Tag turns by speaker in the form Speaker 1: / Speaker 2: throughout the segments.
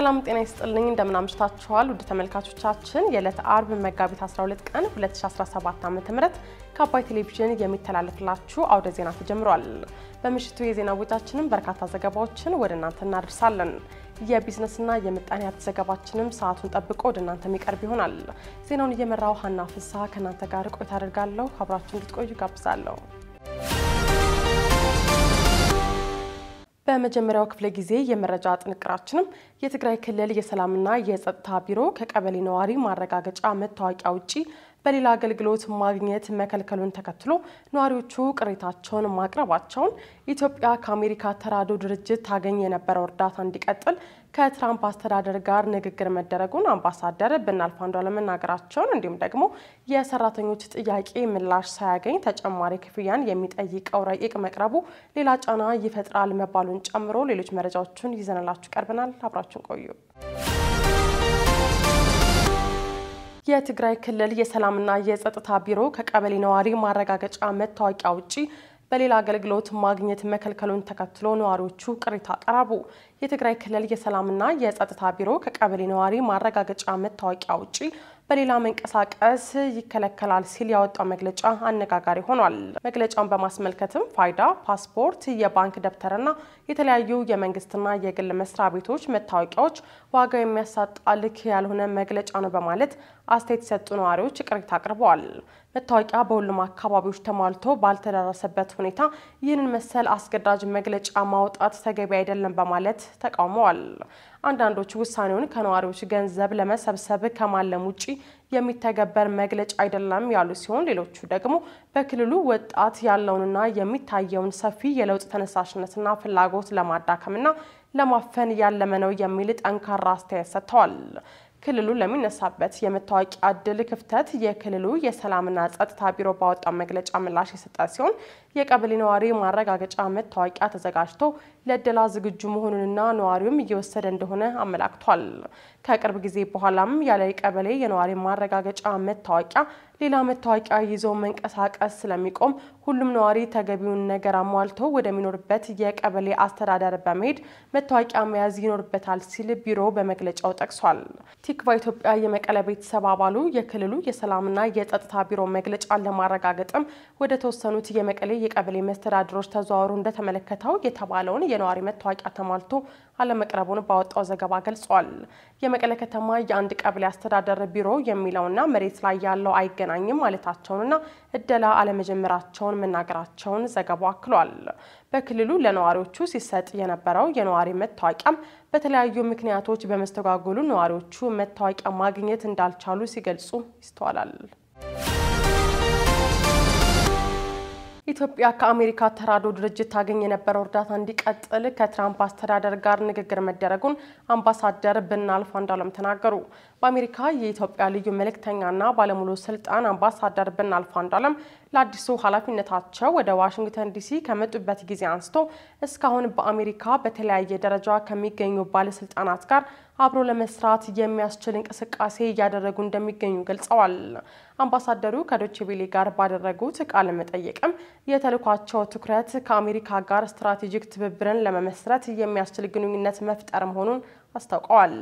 Speaker 1: ሰላም ጤና ይስጥልኝ እንደምን አምሽታችኋል ውድ ተመልካቾቻችን የዕለት አርብ መጋቢት 12 ቀን 2017 ዓ.ም ከአባይ ቴሌቪዥን የሚተላለፍላችሁ አውደ ዜና ተጀምሯል። በምሽቱ የዜና ወጃችንን በርካታ ዘገባዎችን ወደ እናንተ እናደርሳለን። የቢዝነስና የምጣኔ ሀብት ዘገባችንም ሰዓቱን ጠብቆ ወደ እናንተ የሚቀርብ ይሆናል። ዜናውን እየመራው ሀና ፍስሐ ከናንተ ጋር ቆይታ አደርጋለሁ። አብራችሁን እንድትቆዩ ጋብዛለሁ። በመጀመሪያው ክፍለ ጊዜ የመረጃ ጥንቅራችንም የትግራይ ክልል የሰላምና የጸጥታ ቢሮ ከቀበሌ ነዋሪ ማረጋገጫ መታወቂያ ውጪ በሌላ አገልግሎት ማግኘት መከልከሉን ተከትሎ ነዋሪዎቹ ቅሬታቸውን ማቅረባቸውን ኢትዮጵያ ከአሜሪካ ተራድኦ ድርጅት ታገኝ የነበረው እርዳታ እንዲቀጥል ከትራምፕ አስተዳደር ጋር ንግግር መደረጉን አምባሳደር ብናልፍ አንዱዓለም መናገራቸውን እንዲሁም ደግሞ የሰራተኞች ጥያቄ ምላሽ ሳያገኝ ተጨማሪ ክፍያን የሚጠይቀው ረቂቅ መቅረቡ ሌላ ጫና ይፈጥራል መባሉን ጨምሮ ሌሎች መረጃዎችን ይዘንላችሁ ቀርበናል። አብራችሁን ቆዩ። የትግራይ ክልል የሰላምና የጸጥታ ቢሮ ከቀበሌ ነዋሪ ማረጋገጫ መታወቂያ ውጪ በሌላ አገልግሎት ማግኘት መከልከሉን ተከትሎ ነዋሪዎቹ ቅሬታ አቀረቡ። የትግራይ ክልል የሰላምና የጸጥታ ቢሮ ከቀበሌ ነዋሪ ማረጋገጫ መታወቂያ ውጪ በሌላ መንቀሳቀስ ይከለከላል ሲል ያወጣው መግለጫ አነጋጋሪ ሆኗል። መግለጫውን በማስመልከትም ፋይዳ፣ ፓስፖርት፣ የባንክ ደብተርና የተለያዩ የመንግስትና የግል መስሪያ ቤቶች መታወቂያዎች ዋጋ የሚያሳጣ ልክ ያልሆነ መግለጫ ነው በማለት አስተያየት የሰጡ ነዋሪዎች ቅሬታ አቅርበዋል። መታወቂያ በሁሉም አካባቢዎች ተሟልቶ ባልተደረሰበት ሁኔታ ይህንን መሰል አስገዳጅ መግለጫ ማውጣት ተገቢ አይደለም በማለት ተቃውመዋል። አንዳንዶቹ ውሳኔውን ከነዋሪዎች ገንዘብ ለመሰብሰብ ከማለም ውጪ የሚተገበር መግለጫ አይደለም ያሉ ሲሆን ሌሎቹ ደግሞ በክልሉ ወጣት ያለውንና የሚታየውን ሰፊ የለውጥ ተነሳሽነትና ፍላጎት ለማዳከምና ለማፈን ያለመ ነው የሚል ጠንካራ አስተያየት ሰጥተዋል። ክልሉ ለሚነሳበት የመታወቂያ ዕድል ክፍተት የክልሉ የሰላምና ጸጥታ ቢሮ ባወጣው መግለጫ ምላሽ የሰጠ ሲሆን የቀበሌ ነዋሪ ማረጋገጫ መታወቂያ ተዘጋጅቶ ለዕደላ ዝግጁ መሆኑንና ነዋሪውም እየወሰደ እንደሆነ አመላክቷል። ከቅርብ ጊዜ በኋላም ያለ ቀበሌ የነዋሪ ማረጋገጫ መታወቂያ ሌላ መታወቂያ ይዞ መንቀሳቀስ ስለሚቆም ሁሉም ነዋሪ ተገቢውን ነገር አሟልቶ ወደሚኖርበት የቀበሌ አስተዳደር በመሄድ መታወቂያ መያዝ ይኖርበታል ሲል ቢሮ በመግለጫው ጠቅሷል። ቲክቫ ኢትዮጵያ የመቀለ ቤተሰብ አባሉ የክልሉ የሰላምና የጸጥታ ቢሮ መግለጫን ለማረጋገጥም ወደ ተወሰኑት የመቀሌ የቀበሌ መስተዳድሮች ተዘዋውሮ እንደተመለከተው የተባለውን የነዋሪ መታወቂያ ተሟልቶ አለመቅረቡን ባወጣው ዘገባ ገልጿል። የመቀለ ከተማ የአንድ ቀበሌ አስተዳደር ቢሮ የሚለውና መሬት ላይ ያለው አይገናኝም ማለታቸውንና ዕደላ አለመጀመራቸውን መናገራቸውን ዘገባው አክሏል። በክልሉ ለነዋሪዎቹ ሲሰጥ የነበረው የነዋሪ መታወቂያም በተለያዩ ምክንያቶች በመስተጓጎሉ ነዋሪዎቹ መታወቂያ ማግኘት እንዳልቻሉ ሲገልጹ ይስተዋላል። ኢትዮጵያ ከአሜሪካ ተራድኦ ድርጅት ታገኝ የነበረው እርዳታ እንዲቀጥል ከትራምፕ አስተዳደር ጋር ንግግር መደረጉን አምባሳደር ብናልፍ አንዱዓለም ተናገሩ። በአሜሪካ የኢትዮጵያ ልዩ መልእክተኛና ባለሙሉ ስልጣን አምባሳደር ብናልፍ አንዱዓለም ለአዲሱ ኃላፊነታቸው ወደ ዋሽንግተን ዲሲ ከመጡበት ጊዜ አንስቶ እስካሁን በአሜሪካ በተለያየ ደረጃ ከሚገኙ ባለስልጣናት ጋር አብሮ ለመስራት የሚያስችል እንቅስቃሴ እያደረጉ እንደሚገኙ ገልጸዋል። አምባሳደሩ ከዶቼ ቬለ ጋር ባደረጉት ቃለ መጠይቅም የተልኳቸው ትኩረት ከአሜሪካ ጋር ስትራቴጂክ ትብብርን ለመመስረት የሚያስችል ግንኙነት መፍጠር መሆኑን አስታውቀዋል።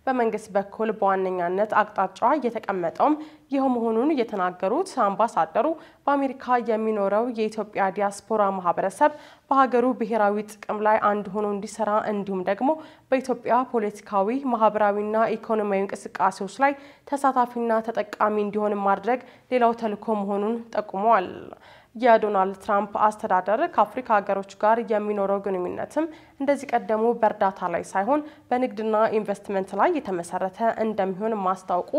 Speaker 1: በመንግስት በኩል በዋነኛነት አቅጣጫ እየተቀመጠውም ይኸው መሆኑን የተናገሩት አምባሳደሩ በአሜሪካ የሚኖረው የኢትዮጵያ ዲያስፖራ ማህበረሰብ በሀገሩ ብሔራዊ ጥቅም ላይ አንድ ሆኖ እንዲሰራ እንዲሁም ደግሞ በኢትዮጵያ ፖለቲካዊ፣ ማህበራዊና ኢኮኖሚያዊ እንቅስቃሴዎች ላይ ተሳታፊና ተጠቃሚ እንዲሆን ማድረግ ሌላው ተልዕኮ መሆኑን ጠቁመዋል። የዶናልድ ትራምፕ አስተዳደር ከአፍሪካ ሀገሮች ጋር የሚኖረው ግንኙነትም እንደዚህ ቀደሙ በእርዳታ ላይ ሳይሆን በንግድና ኢንቨስትመንት ላይ የተመሰረተ እንደሚሆን ማስታወቁ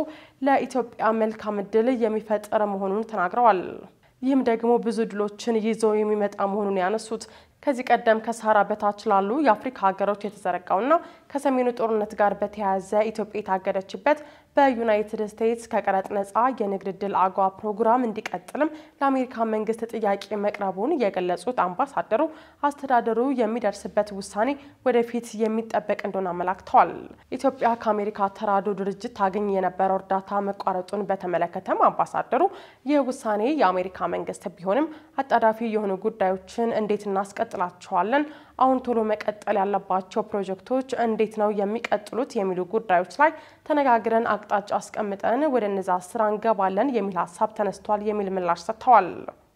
Speaker 1: ለኢትዮጵያ መልካም ዕድል የሚፈጥር መሆኑን ተናግረዋል። ይህም ደግሞ ብዙ ድሎችን ይዞ የሚመጣ መሆኑን ያነሱት ከዚህ ቀደም ከሰሃራ በታች ላሉ የአፍሪካ ሀገሮች የተዘረጋውና ከሰሜኑ ጦርነት ጋር በተያያዘ ኢትዮጵያ የታገደችበት በዩናይትድ ስቴትስ ከቀረጥ ነፃ የንግድ ዕድል አጓ ፕሮግራም እንዲቀጥልም ለአሜሪካ መንግስት ጥያቄ መቅረቡን የገለጹት አምባሳደሩ አስተዳደሩ የሚደርስበት ውሳኔ ወደፊት የሚጠበቅ እንደሆነ አመላክተዋል። ኢትዮጵያ ከአሜሪካ ተራድኦ ድርጅት ታገኝ የነበረው እርዳታ መቋረጡን በተመለከተም አምባሳደሩ ይህ ውሳኔ የአሜሪካ መንግስት ቢሆንም አጣዳፊ የሆኑ ጉዳዮችን እንዴት እናስቀጥል እናስቀጥላችኋለን። አሁን ቶሎ መቀጠል ያለባቸው ፕሮጀክቶች እንዴት ነው የሚቀጥሉት የሚሉ ጉዳዮች ላይ ተነጋግረን አቅጣጫ አስቀምጠን ወደ እነዛ ስራ እንገባለን የሚል ሀሳብ ተነስቷል የሚል ምላሽ ሰጥተዋል።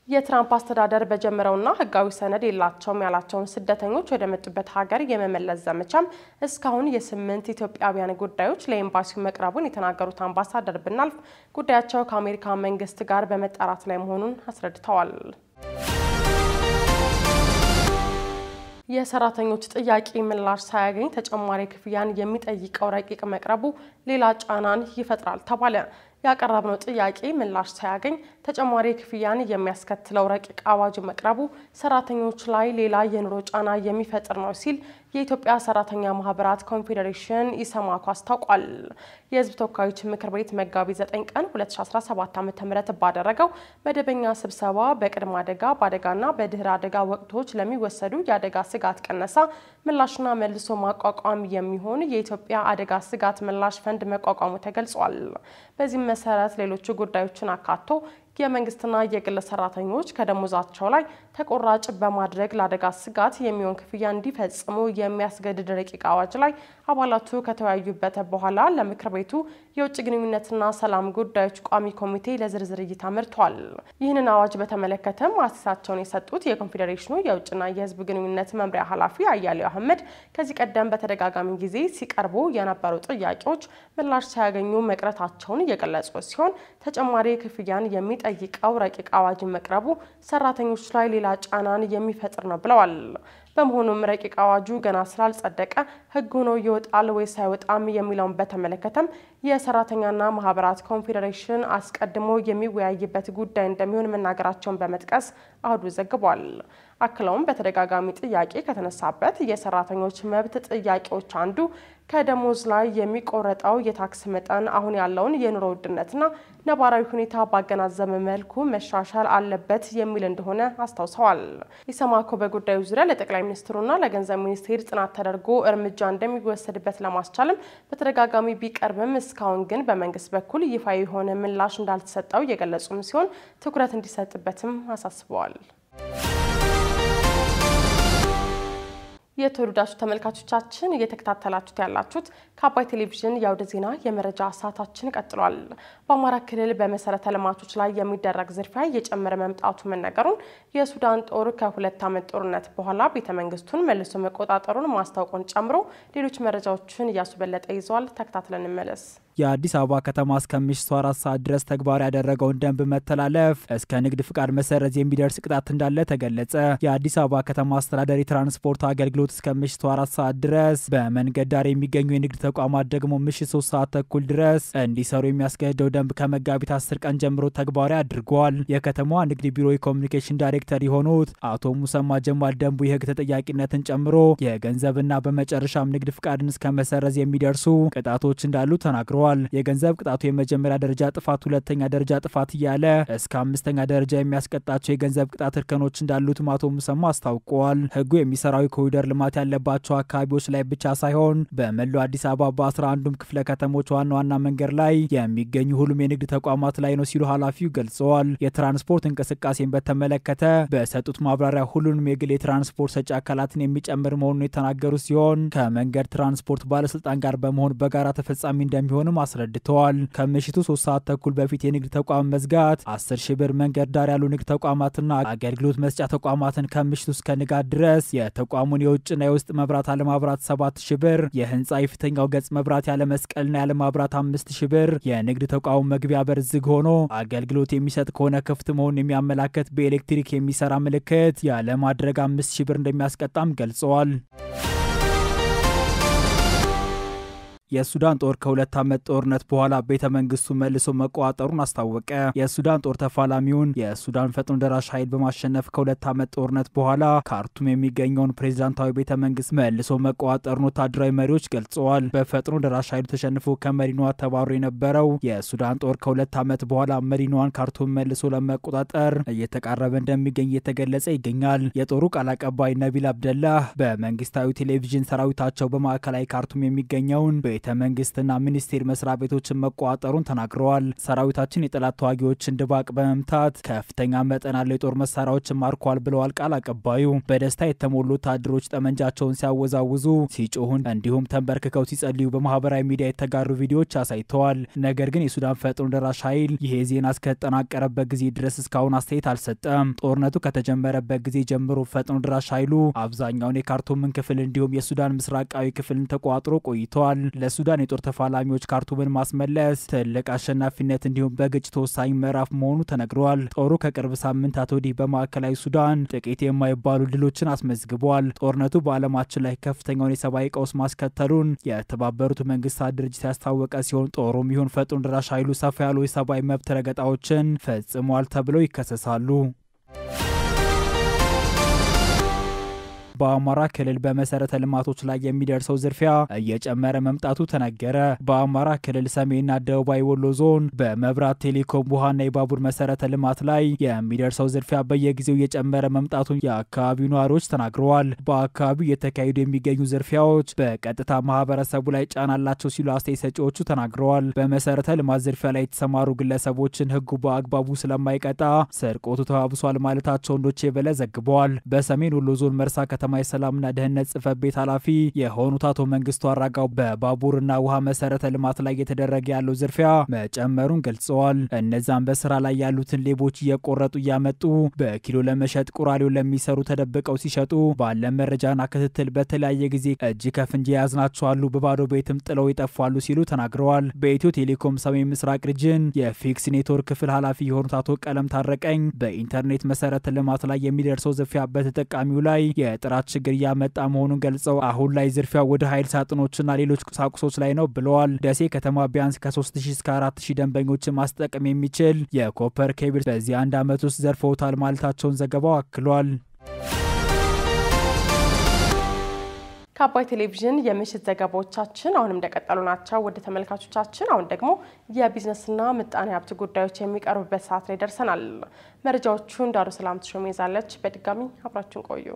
Speaker 1: የትራምፕ አስተዳደር በጀመረውና ህጋዊ ሰነድ የላቸውም ያላቸውን ስደተኞች ወደ መጡበት ሀገር የመመለስ ዘመቻም እስካሁን የ8 ኢትዮጵያውያን ጉዳዮች ለኤምባሲው መቅረቡን የተናገሩት አምባሳደር ብናልፍ ጉዳያቸው ከአሜሪካ መንግስት ጋር በመጣራት ላይ መሆኑን አስረድተዋል። የሰራተኞች ጥያቄ ምላሽ ሳያገኝ ተጨማሪ ክፍያን የሚጠይቀው ረቂቅ መቅረቡ ሌላ ጫናን ይፈጥራል ተባለ። ያቀረብነው ጥያቄ ምላሽ ሳያገኝ ተጨማሪ ክፍያን የሚያስከትለው ረቂቅ አዋጅ መቅረቡ ሰራተኞች ላይ ሌላ የኑሮ ጫና የሚፈጥር ነው ሲል የኢትዮጵያ ሰራተኛ ማህበራት ኮንፌዴሬሽን ኢሰማኮ አስታውቋል። የህዝብ ተወካዮች ምክር ቤት መጋቢት 9 ቀን 2017 ዓ.ም ባደረገው መደበኛ ስብሰባ በቅድመ አደጋ በአደጋና በድህረ አደጋ ወቅቶች ለሚወሰዱ የአደጋ ስጋት ቀነሳ ምላሽና መልሶ ማቋቋም የሚሆን የኢትዮጵያ አደጋ ስጋት ምላሽ ፈንድ መቋቋሙ ተገልጿል። በዚህም መሰረት ሌሎች ጉዳዮችን አካቶ የመንግስትና የግል ሰራተኞች ከደሞዛቸው ላይ ተቆራጭ በማድረግ ለአደጋ ስጋት የሚሆን ክፍያ እንዲፈጽሙ የሚያስገድድ ረቂቅ አዋጅ ላይ አባላቱ ከተወያዩበት በኋላ ለምክር ቤቱ የውጭ ግንኙነትና ሰላም ጉዳዮች ቋሚ ኮሚቴ ለዝርዝር እይታ መርቷል። ይህንን አዋጅ በተመለከተም አስተያየታቸውን የሰጡት የኮንፌዴሬሽኑ የውጭና የህዝብ ግንኙነት መምሪያ ኃላፊ አያሌው አህመድ ከዚህ ቀደም በተደጋጋሚ ጊዜ ሲቀርቡ የነበሩ ጥያቄዎች ምላሽ ሳያገኙ መቅረታቸውን የገለጹ ሲሆን ተጨማሪ ክፍያን የሚጠይቀው ረቂቅ አዋጅ መቅረቡ ሰራተኞች ላይ ሌላ ጫናን የሚፈጥር ነው ብለዋል። በመሆኑም ረቂቅ አዋጁ ገና ስላልጸደቀ ህግ ሆኖ ይወጣል ወይስ አይወጣም የሚለውን በተመለከተም የሰራተኛና ማህበራት ኮንፌዴሬሽን አስቀድሞ የሚወያይበት ጉዳይ እንደሚሆን መናገራቸውን በመጥቀስ አህዱ ዘግቧል። አክለውም በተደጋጋሚ ጥያቄ ከተነሳበት የሰራተኞች መብት ጥያቄዎች አንዱ ከደሞዝ ላይ የሚቆረጠው የታክስ መጠን አሁን ያለውን የኑሮ ውድነትና ነባራዊ ሁኔታ ባገናዘበ መልኩ መሻሻል አለበት የሚል እንደሆነ አስታውሰዋል። ኢሰማኮ በጉዳዩ ዙሪያ ለጠቅላይ ሚኒስትሩና ለገንዘብ ሚኒስቴር ጥናት ተደርጎ እርምጃ እንደሚወሰድበት ለማስቻልም በተደጋጋሚ ቢቀርብም እስካሁን ግን በመንግስት በኩል ይፋ የሆነ ምላሽ እንዳልተሰጠው የገለጹም ሲሆን ትኩረት እንዲሰጥበትም አሳስበዋል። የተወደዳችሁ ተመልካቾቻችን እየተከታተላችሁት ያላችሁት ከአባይ ቴሌቪዥን የአውደ ዜና የመረጃ ሰዓታችን ቀጥሏል። በአማራ ክልል በመሰረተ ልማቶች ላይ የሚደረግ ዝርፊያ እየጨመረ መምጣቱ መነገሩን የሱዳን ጦር ከ2 ዓመት ጦርነት በኋላ ቤተመንግስቱን መልሶ መቆጣጠሩን ማስታወቁን ጨምሮ ሌሎች መረጃዎችን እያሱበለጠ ይዟል። ተከታትለን እንመለስ።
Speaker 2: የአዲስ አበባ ከተማ እስከ ምሽቱ 4 ሰዓት ድረስ ተግባራዊ ያደረገውን ደንብ መተላለፍ እስከ ንግድ ፍቃድ መሰረዝ የሚደርስ ቅጣት እንዳለ ተገለጸ። የአዲስ አበባ ከተማ አስተዳደር የትራንስፖርት አገልግሎት እስከ ምሽቱ 4 ሰዓት ድረስ በመንገድ ዳር የሚገኙ የንግድ ተቋማት ደግሞ ምሽት 3 ሰዓት ተኩል ድረስ እንዲሰሩ የሚያስገድደው ደንብ ከመጋቢት 10 ቀን ጀምሮ ተግባራዊ አድርጓል። የከተማዋ ንግድ ቢሮ የኮሚኒኬሽን ዳይሬክተር የሆኑት አቶ ሙሰማ ጀማል ደንቡ የህግ ተጠያቂነትን ጨምሮ የገንዘብና በመጨረሻም ንግድ ፍቃድን እስከ መሰረዝ የሚደርሱ ቅጣቶች እንዳሉ ተናግረዋል። የገንዘብ ቅጣቱ የመጀመሪያ ደረጃ ጥፋት፣ ሁለተኛ ደረጃ ጥፋት እያለ እስከ 5ኛ ደረጃ የሚያስቀጣቸው የገንዘብ ቅጣት እርከኖች እንዳሉት አቶ ሙሰማ አስታውቀዋል። ህጉ የሚሰራው ኮሪደር ልማት ያለባቸው አካባቢዎች ላይ ብቻ ሳይሆን በመላው አዲስ አበባ በ11ዱም ክፍለ ከተሞች ዋና ዋና መንገድ ላይ የሚገኙ ሁሉም የንግድ ተቋማት ላይ ነው ሲሉ ኃላፊው ገልጸዋል። የትራንስፖርት እንቅስቃሴን በተመለከተ በሰጡት ማብራሪያ ሁሉንም የግል የትራንስፖርት ሰጪ አካላትን የሚጨምር መሆኑን የተናገሩ ሲሆን ከመንገድ ትራንስፖርት ባለስልጣን ጋር በመሆን በጋራ ተፈጻሚ እንደሚሆን አስረድተዋል። ከምሽቱ 3 ሰዓት ተኩል በፊት የንግድ ተቋም መዝጋት 10 ሺህ ብር፣ መንገድ ዳር ያሉ ንግድ ተቋማትና አገልግሎት መስጫ ተቋማትን ከምሽቱ እስከ ንጋት ድረስ የተቋሙን የውጭና የውስጥ መብራት አለማብራት 7 ሺህ ብር፣ የህንጻ የፊተኛው ገጽ መብራት ያለ መስቀልና ያለ ማብራት 5 ሺህ ብር፣ የንግድ ተቋሙ መግቢያ በር ዝግ ሆኖ አገልግሎት የሚሰጥ ከሆነ ክፍት መሆኑን የሚያመላክት በኤሌክትሪክ የሚሰራ ምልክት ያለ ማድረግ 5 ሺህ ብር እንደሚያስቀጣም ገልጸዋል። የሱዳን ጦር ከ2 ዓመት ጦርነት በኋላ ቤተመንግስቱ መልሶ መቆጣጠሩን አስታወቀ። የሱዳን ጦር ተፋላሚውን የሱዳን ፈጥኖ ደራሽ ኃይል በማሸነፍ ከ2 ዓመት ጦርነት በኋላ ካርቱም የሚገኘውን ፕሬዝዳንታዊ ቤተመንግስት መልሶ መቆጣጠሩን ወታደራዊ መሪዎች ገልጸዋል። በፈጥኖ ደራሽ ኃይሉ ተሸንፎ ከመዲናዋ ተባሮ የነበረው የሱዳን ጦር ከ2 ዓመት በኋላ መዲናዋን ካርቱም መልሶ ለመቆጣጠር እየተቃረበ እንደሚገኝ እየተገለጸ ይገኛል። የጦሩ ቃል አቀባይ ነቢል አብደላህ በመንግስታዊ ቴሌቪዥን ሰራዊታቸው በማዕከላዊ ካርቱም የሚገኘውን ቤተ መንግስትና ሚኒስቴር መስሪያ ቤቶችን መቋጠሩን ተናግረዋል። ሰራዊታችን የጠላት ተዋጊዎችን ድባቅ በመምታት ከፍተኛ መጠን ያለው የጦር መሳሪያዎችን ማርኳል ብለዋል ቃል አቀባዩ። በደስታ የተሞሉ ወታደሮች ጠመንጃቸውን ሲያወዛውዙ ሲጮሁን እንዲሁም ተንበርክከው ሲጸልዩ በማህበራዊ ሚዲያ የተጋሩ ቪዲዮዎች አሳይተዋል። ነገር ግን የሱዳን ፈጥኖ ደራሽ ኃይል ይሄ ዜና እስከተጠናቀረበት ጊዜ ድረስ እስካሁን አስተያየት አልሰጠም። ጦርነቱ ከተጀመረበት ጊዜ ጀምሮ ፈጥኖ ደራሽ ኃይሉ አብዛኛውን የካርቱምን ክፍል እንዲሁም የሱዳን ምስራቃዊ ክፍልን ተቋጥሮ ቆይቷል። ለሱዳን የጦር ተፋላሚዎች ካርቱምን ማስመለስ ትልቅ አሸናፊነት እንዲሁም በግጭቱ ወሳኝ ምዕራፍ መሆኑ ተነግሯል። ጦሩ ከቅርብ ሳምንታት ወዲህ በማዕከላዊ ሱዳን ጥቂት የማይባሉ ድሎችን አስመዝግቧል። ጦርነቱ በዓለማችን ላይ ከፍተኛውን የሰብአዊ ቀውስ ማስከተሉን የተባበሩት መንግስታት ድርጅት ያስታወቀ ሲሆን ጦሩም ይሁን ፈጥኖ ደራሽ ኃይሉ ሰፋ ያሉ የሰብአዊ መብት ረገጣዎችን ፈጽሟል ተብለው ይከሰሳሉ። በአማራ ክልል በመሰረተ ልማቶች ላይ የሚደርሰው ዝርፊያ እየጨመረ መምጣቱ ተነገረ። በአማራ ክልል ሰሜንና ደቡባዊ ወሎ ዞን በመብራት ቴሌኮም፣ ውሃና የባቡር መሰረተ ልማት ላይ የሚደርሰው ዝርፊያ በየጊዜው እየጨመረ መምጣቱን የአካባቢው ነዋሪዎች ተናግረዋል። በአካባቢው እየተካሄዱ የሚገኙ ዝርፊያዎች በቀጥታ ማህበረሰቡ ላይ ጫና አላቸው ሲሉ አስተያየት ሰጪዎቹ ተናግረዋል። በመሰረተ ልማት ዝርፊያ ላይ የተሰማሩ ግለሰቦችን ህጉ በአግባቡ ስለማይቀጣ ስርቆቱ ተባብሷል ማለታቸውን ዶቼ ቬለ ዘግበዋል። በሰሜን ወሎ ዞን መርሳ ከተማ የሰላምና ደህንነት ጽሕፈት ቤት ኃላፊ የሆኑት አቶ መንግስቱ አራጋው በባቡርና ውሃ መሰረተ ልማት ላይ እየተደረገ ያለው ዝርፊያ መጨመሩን ገልጸዋል። እነዛም በስራ ላይ ያሉትን ሌቦች እየቆረጡ እያመጡ በኪሎ ለመሸጥ ቁራሌው ለሚሰሩ ተደብቀው ሲሸጡ ባለ መረጃና ክትትል በተለያየ ጊዜ እጅ ከፍንጅ የያዝናቸው አሉ፣ በባዶ ቤትም ጥለው ይጠፋሉ ሲሉ ተናግረዋል። በኢትዮ ቴሌኮም ሰሜን ምስራቅ ሪጅን የፊክስ ኔትወርክ ክፍል ኃላፊ የሆኑት አቶ ቀለም ታረቀኝ በኢንተርኔት መሰረተ ልማት ላይ የሚደርሰው ዝርፊያ በተጠቃሚው ላይ የጥራት ችግር ያመጣ መሆኑን ገልጸው አሁን ላይ ዝርፊያው ወደ ኃይል ሳጥኖችና ሌሎች ቁሳቁሶች ላይ ነው ብለዋል። ደሴ ከተማ ቢያንስ ከ3000 እስከ 4000 ደንበኞችን ማስጠቀም የሚችል የኮፐር ኬብል በዚህ አንድ ዓመት ውስጥ ዘርፈውታል ማለታቸውን ዘገባው አክሏል።
Speaker 1: ከአባይ ቴሌቪዥን የምሽት ዘገባዎቻችን አሁንም እንደቀጠሉ ናቸው። ወደ ተመልካቾቻችን አሁን ደግሞ የቢዝነስና ምጣኔ ሀብት ጉዳዮች የሚቀርቡበት ሰዓት ላይ ደርሰናል። መረጃዎቹን ዳሩ ሰላም ተሾመ ይዛለች። በድጋሚ አብራችሁን ቆዩ።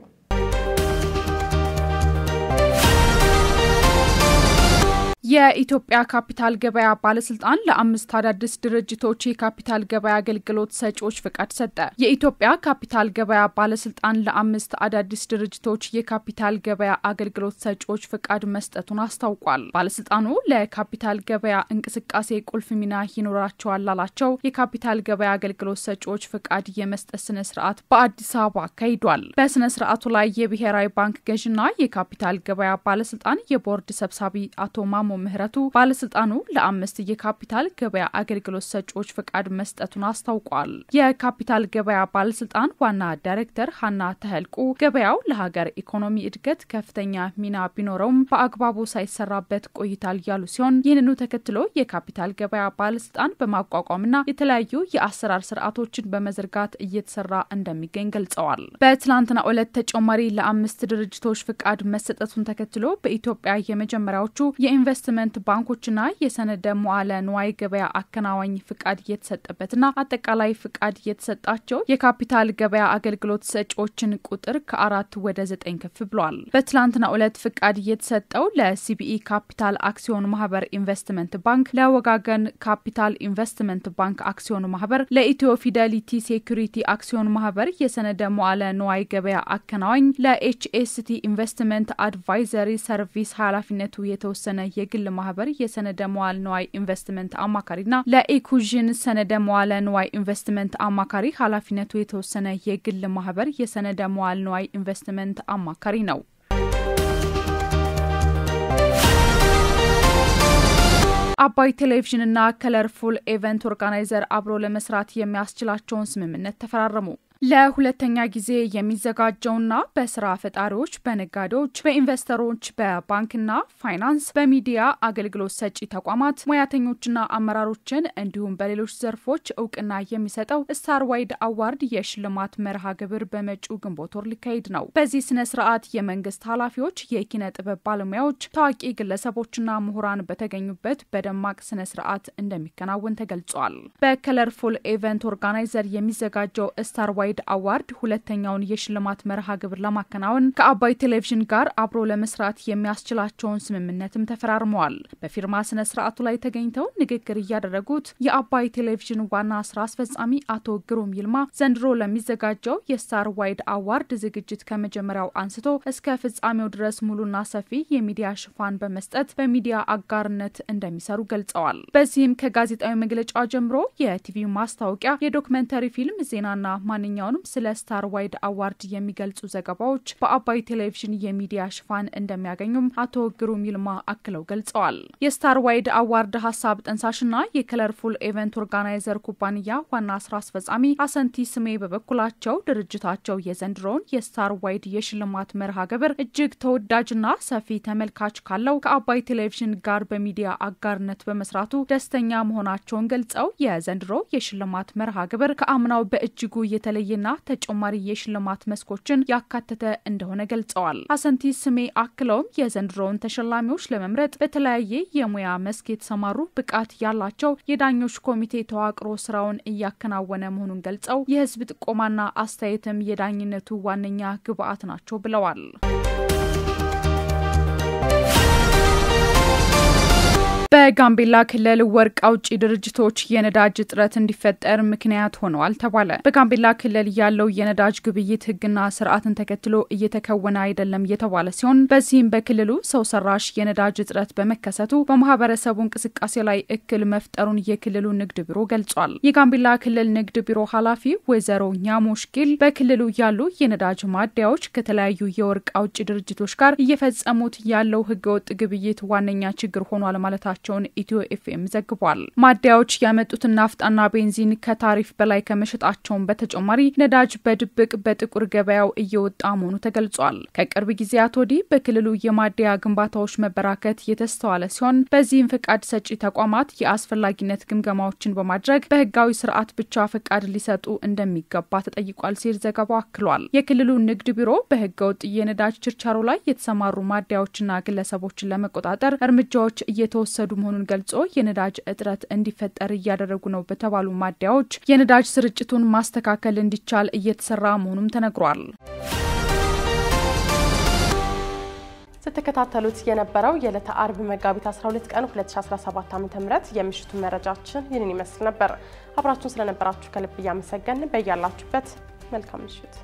Speaker 3: የኢትዮጵያ ካፒታል ገበያ ባለስልጣን ለአምስት አዳዲስ ድርጅቶች የካፒታል ገበያ አገልግሎት ሰጪዎች ፍቃድ ሰጠ። የኢትዮጵያ ካፒታል ገበያ ባለስልጣን ለአምስት አዳዲስ ድርጅቶች የካፒታል ገበያ አገልግሎት ሰጪዎች ፍቃድ መስጠቱን አስታውቋል። ባለስልጣኑ ለካፒታል ገበያ እንቅስቃሴ ቁልፍ ሚና ይኖራቸዋል ላላቸው የካፒታል ገበያ አገልግሎት ሰጪዎች ፍቃድ የመስጠት ስነ ስርዓት በአዲስ አበባ አካሂዷል። በስነ ስርዓቱ ላይ የብሔራዊ ባንክ ገዥና የካፒታል ገበያ ባለስልጣን የቦርድ ሰብሳቢ አቶ ማሞ ምህረቱ ባለስልጣኑ ለአምስት የካፒታል ገበያ አገልግሎት ሰጪዎች ፍቃድ መስጠቱን አስታውቋል። የካፒታል ገበያ ባለስልጣን ዋና ዳይሬክተር ሀና ተህልቁ ገበያው ለሀገር ኢኮኖሚ እድገት ከፍተኛ ሚና ቢኖረውም በአግባቡ ሳይሰራበት ቆይታል ያሉ ሲሆን ይህንኑ ተከትሎ የካፒታል ገበያ ባለስልጣን በማቋቋምና የተለያዩ የአሰራር ስርዓቶችን በመዘርጋት እየተሰራ እንደሚገኝ ገልጸዋል። በትላንትናው ዕለት ተጨማሪ ለአምስት ድርጅቶች ፍቃድ መሰጠቱን ተከትሎ በኢትዮጵያ የመጀመሪያዎቹ የኢንቨስትመንት ባንኮችና የሰነደ መዋለ ንዋይ ገበያ አከናዋኝ ፍቃድ የተሰጠበትና አጠቃላይ ፍቃድ የተሰጣቸው የካፒታል ገበያ አገልግሎት ሰጪዎችን ቁጥር ከ4 ወደ 9 ከፍ ብሏል። በትላንትናው ዕለት ፍቃድ የተሰጠው ለሲቢኢ ካፒታል አክሲዮን ማህበር ኢንቨስትመንት ባንክ፣ ለወጋገን ካፒታል ኢንቨስትመንት ባንክ አክሲዮን ማህበር፣ ለኢትዮ ፊደሊቲ ሴኩሪቲ አክሲዮን ማህበር የሰነደ መዋለ ንዋይ ገበያ አከናዋኝ፣ ለኤችኤስቲ ኢንቨስትመንት አድቫይዘሪ ሰርቪስ ኃላፊነቱ የተወሰነ የግል ማህበር የሰነደ መዋለ ንዋይ ኢንቨስትመንት አማካሪና ለኢኩዥን ሰነደ መዋለ ንዋይ ኢንቨስትመንት አማካሪ ኃላፊነቱ የተወሰነ የግል ማህበር የሰነደ መዋለ ንዋይ ኢንቨስትመንት አማካሪ ነው። አባይ ቴሌቪዥንና ከለርፉል ኢቨንት ኦርጋናይዘር አብሮ ለመስራት የሚያስችላቸውን ስምምነት ተፈራረሙ። ለሁለተኛ ጊዜ የሚዘጋጀውና በስራ ፈጣሪዎች፣ በነጋዴዎች፣ በኢንቨስተሮች፣ በባንክና ፋይናንስ፣ በሚዲያ አገልግሎት ሰጪ ተቋማት ሙያተኞችና አመራሮችን እንዲሁም በሌሎች ዘርፎች እውቅና የሚሰጠው ስታር ዋይድ አዋርድ የሽልማት መርሃ ግብር በመጪው ግንቦት ወር ሊካሄድ ነው። በዚህ ስነ ስርዓት የመንግስት ኃላፊዎች፣ የኪነ ጥበብ ባለሙያዎች፣ ታዋቂ ግለሰቦችና ምሁራን በተገኙበት በደማቅ ስነ ስርዓት እንደሚከናወን ተገልጿል። በከለርፉል ኢቨንት ኦርጋናይዘር የሚዘጋጀው ስታር ዋይድ አዋርድ ሁለተኛውን የሽልማት መርሃ ግብር ለማከናወን ከአባይ ቴሌቪዥን ጋር አብሮ ለመስራት የሚያስችላቸውን ስምምነትም ተፈራርመዋል። በፊርማ ስነ ስርዓቱ ላይ ተገኝተው ንግግር ያደረጉት የአባይ ቴሌቪዥን ዋና ስራ አስፈጻሚ አቶ ግሩም ይልማ ዘንድሮ ለሚዘጋጀው የስታር ዋይድ አዋርድ ዝግጅት ከመጀመሪያው አንስቶ እስከ ፍጻሜው ድረስ ሙሉና ሰፊ የሚዲያ ሽፋን በመስጠት በሚዲያ አጋርነት እንደሚሰሩ ገልጸዋል። በዚህም ከጋዜጣዊ መግለጫ ጀምሮ የቲቪ ማስታወቂያ፣ የዶክመንተሪ ፊልም፣ ዜናና ማንኛውንም ስለ ስታር ዋይድ አዋርድ የሚገልጹ ዘገባዎች በአባይ ቴሌቪዥን የሚዲያ ሽፋን እንደሚያገኙም አቶ ግሩም ይልማ አክለው ገልጸዋል። የስታር ዋይድ አዋርድ ሀሳብ ጠንሳሽና የከለርፉል ኢቨንት ኦርጋናይዘር ኩባንያ ዋና ስራ አስፈጻሚ አሰንቲ ስሜ በበኩላቸው ድርጅታቸው የዘንድሮውን የስታር ዋይድ የሽልማት መርሃ ግብር እጅግ ተወዳጅና ሰፊ ተመልካች ካለው ከአባይ ቴሌቪዥን ጋር በሚዲያ አጋርነት በመስራቱ ደስተኛ መሆናቸውን ገልጸው የዘንድሮ የሽልማት መርሃ ግብር ከአምናው በእጅጉ የተለየና ተጨማሪ የሽልማት መስኮችን ያካተተ እንደሆነ ገልጸዋል። አሰንቲ ስሜ አክለውም የዘንድሮውን ተሸላሚዎች ለመምረጥ በተለያየ የሙያ መስክ የተሰማሩ ብቃት ያላቸው የዳኞች ኮሚቴ ተዋቅሮ ስራውን እያከናወነ መሆኑን ገልጸው የህዝብ ጥቆማና አስተያየትም የዳኝነቱ ዋነኛ ግብአት ናቸው ብለዋል። በጋምቤላ ክልል ወርቅ አውጪ ድርጅቶች የነዳጅ እጥረት እንዲፈጠር ምክንያት ሆነዋል ተባለ። በጋምቤላ ክልል ያለው የነዳጅ ግብይት ህግና ስርዓትን ተከትሎ እየተከወነ አይደለም የተባለ ሲሆን በዚህም በክልሉ ሰው ሰራሽ የነዳጅ እጥረት በመከሰቱ በማህበረሰቡ እንቅስቃሴ ላይ እክል መፍጠሩን የክልሉ ንግድ ቢሮ ገልጿል። የጋምቤላ ክልል ንግድ ቢሮ ኃላፊ ወይዘሮ ኛሞሽኪል በክልሉ ያሉ የነዳጅ ማደያዎች ከተለያዩ የወርቅ አውጪ ድርጅቶች ጋር እየፈጸሙት ያለው ህገወጥ ግብይት ዋነኛ ችግር ሆኗል ማለታቸው ኢትዮ ኤፍኤም ዘግቧል። ማደያዎች ያመጡትን ናፍጣና ቤንዚን ከታሪፍ በላይ ከመሸጣቸውን በተጨማሪ ነዳጅ በድብቅ በጥቁር ገበያው እየወጣ መሆኑ ተገልጿል። ከቅርብ ጊዜያት ወዲህ በክልሉ የማደያ ግንባታዎች መበራከት የተስተዋለ ሲሆን በዚህም ፍቃድ ሰጪ ተቋማት የአስፈላጊነት ግምገማዎችን በማድረግ በህጋዊ ስርዓት ብቻ ፍቃድ ሊሰጡ እንደሚገባ ተጠይቋል ሲል ዘገባው አክሏል። የክልሉ ንግድ ቢሮ በህገወጥ የነዳጅ ችርቻሮ ላይ የተሰማሩ ማደያዎችና ግለሰቦችን ለመቆጣጠር እርምጃዎች እየተወሰዱ መሆኑን ገልጾ የነዳጅ እጥረት እንዲፈጠር እያደረጉ ነው በተባሉ ማደያዎች የነዳጅ ስርጭቱን ማስተካከል እንዲቻል እየተሰራ መሆኑም ተነግሯል።
Speaker 1: ስትከታተሉት የነበረው የዕለተ አርብ መጋቢት 12 ቀን 2017 ዓ.ም የምሽቱ መረጃችን ይህንን ይመስል ነበር። አብራችሁን ስለነበራችሁ ከልብ እያመሰገንን በያላችሁበት መልካም ምሽት